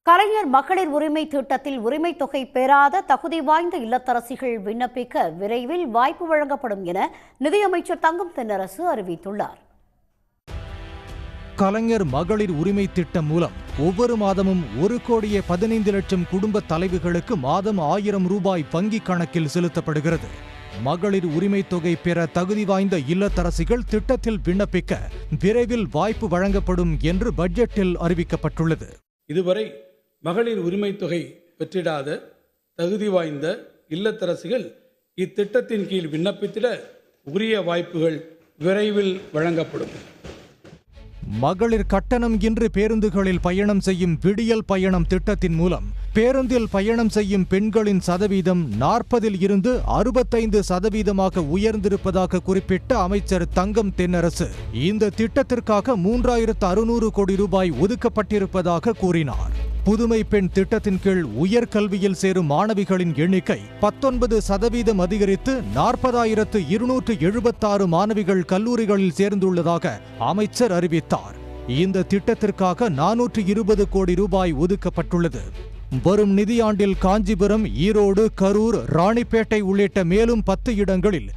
கலைஞர் மகளிர் உரிமை திட்டத்தில் உரிமை தொகை பெறாத தகுதி வாய்ந்த இல்லத்தரசிகள் விண்ணப்பிக்க விரைவில் வாய்ப்பு வழங்கப்படும் என நிதியமைச்சர் தங்கம் தென்னரசு அறிவித்துள்ளார். கலைஞர் மகளிர் உரிமை திட்டம் மூலம் ஒவ்வொரு மாதமும் 1,15,00,000 குடும்ப தலைவிகளுக்கு மாதம் 1000 ரூபாய் வங்கிக் கணக்கில் செலுத்தப்படுகிறது. மகளிர் உரிமை தொகை பெற தகுதி வாய்ந்த இல்லத்தரசிகள் திட்டத்தில் விண்ணப்பிக்க விரைவில் வாய்ப்பு வழங்கப்படும் என்று பட்ஜெட்டில் அறிவிக்கப்பட்டுள்ளது. இதுவரை மகளிர் உரிமை தொகை பெற்றிடாத தகுதி வாய்ந்த இல்லத்தரசிகள் இத்திட்டத்தின் கீழ் விண்ணப்பித்திட உரிய வாய்ப்புகள் விரைவில் வழங்கப்படும். மகளிர் கட்டணம் இன்றி பேருந்துகளில் பயணம் செய்யும் விடியல் பயணம் திட்டத்தின் மூலம் பேருந்தில் பயணம் செய்யும் பெண்களின் சதவீதம் 40 இருந்து 65% உயர்ந்திருப்பதாக குறிப்பிட்ட அமைச்சர் தங்கம் தென்னரசு இந்த திட்டத்திற்காக 3600 கோடி ரூபாய் ஒதுக்கப்பட்டிருப்பதாக கூறினார். புதுமை பெண் திட்டத்தின் கீழ் உயர்கல்வியில் சேரும் மாணவிகளின் எண்ணிக்கை 19% அதிகரித்து 40,276 மாணவிகள் கல்லூரிகளில் சேர்ந்துள்ளதாக அமைச்சர் அறிவித்தார். இந்த திட்டத்திற்காக 420 கோடி ரூபாய் ஒதுக்கப்பட்டுள்ளது. வரும் நிதியாண்டில் காஞ்சிபுரம், ஈரோடு, கரூர், ராணிப்பேட்டை உள்ளிட்ட மேலும் 10 இடங்களில்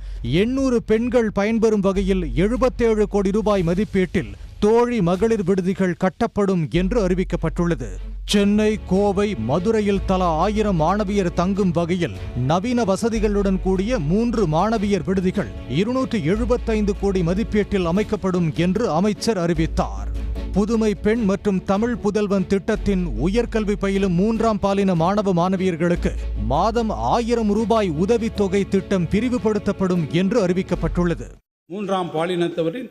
800 பெண்கள் பயன்பெறும் வகையில் 77 கோடி ரூபாய் மதிப்பீட்டில் தோழி மகளிர் விடுதிகள் கட்டப்படும் என்று அறிவிக்கப்பட்டுள்ளது. சென்னை, கோவை, மதுரையில் தலா 1000 மாணவியர் தங்கும் வகையில் நவீன வசதிகளுடன் கூடிய 3 மாணவியர் விடுதிகள் 275 கோடி மதிப்பீட்டில் அமைக்கப்படும் என்று அமைச்சர் அறிவித்தார். புதுமை பெண் மற்றும் தமிழ் புதல்வன் திட்டத்தின் உயர்கல்வி பயிலும் 3ஆம் பாலின மாணவ மாணவியர்களுக்கு மாதம் 1000 ரூபாய் உதவித்தொகை திட்டம் விரிவுபடுத்தப்படும் என்று அறிவிக்கப்பட்டுள்ளது. 3ஆம் பாலினத்தவரின்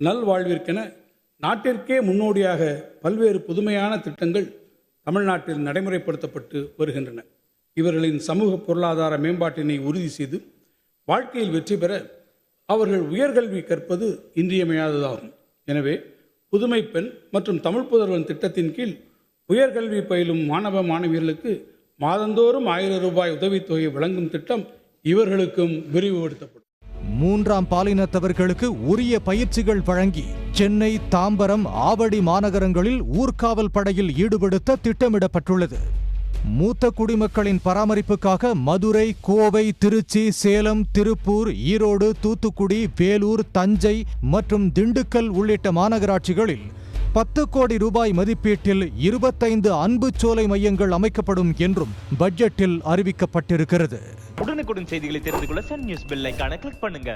நல்வாழ்விற்கென நாட்டிற்கே முன்னோடியாக பல்வேறு புதுமையான திட்டங்கள் தமிழ்நாட்டில் நடைமுறைப்படுத்தப்பட்டு வருகின்றன. இவர்களின் சமூக பொருளாதார மேம்பாட்டினை உறுதி செய்து வாழ்க்கையில் வெற்றி பெற அவர்கள் உயர்கல்வி கற்பது இன்றியமையாததாகும். எனவே புதுமை பெண் மற்றும் தமிழ் புதல்வன் திட்டத்தின் கீழ் உயர்கல்வி பயிலும் மாணவ மாணவியர்களுக்கு மாதந்தோறும் 1000 ரூபாய் உதவித்தொகை வழங்கும் திட்டம் இவர்களுக்கும் விரிவுபடுத்தப்படும். 3ஆம் பாலினத்தவர்களுக்கு உரிய பயிற்சிகள் வழங்கி சென்னை, தாம்பரம், ஆவடி மாநகரங்களில் ஊர்காவல் படையில் ஈடுபடுத்த திட்டமிடப்பட்டுள்ளது. மூத்த குடிமக்களின் பராமரிப்புக்காக மதுரை, கோவை, திருச்சி, சேலம், திருப்பூர், ஈரோடு, தூத்துக்குடி, வேலூர், தஞ்சை மற்றும் திண்டுக்கல் உள்ளிட்ட மாநகராட்சிகளில் 10 கோடி ரூபாய் மதிப்பீட்டில் 25 அன்பு சோலை மையங்கள் அமைக்கப்படும் என்றும் பட்ஜெட்டில் அறிவிக்கப்பட்டிருக்கிறது. உடனுக்குடன் செய்திகளை தெரிந்து கொள்ள சன் நியூஸ் பெல் ஐகானை கிளிக் பண்ணுங்க.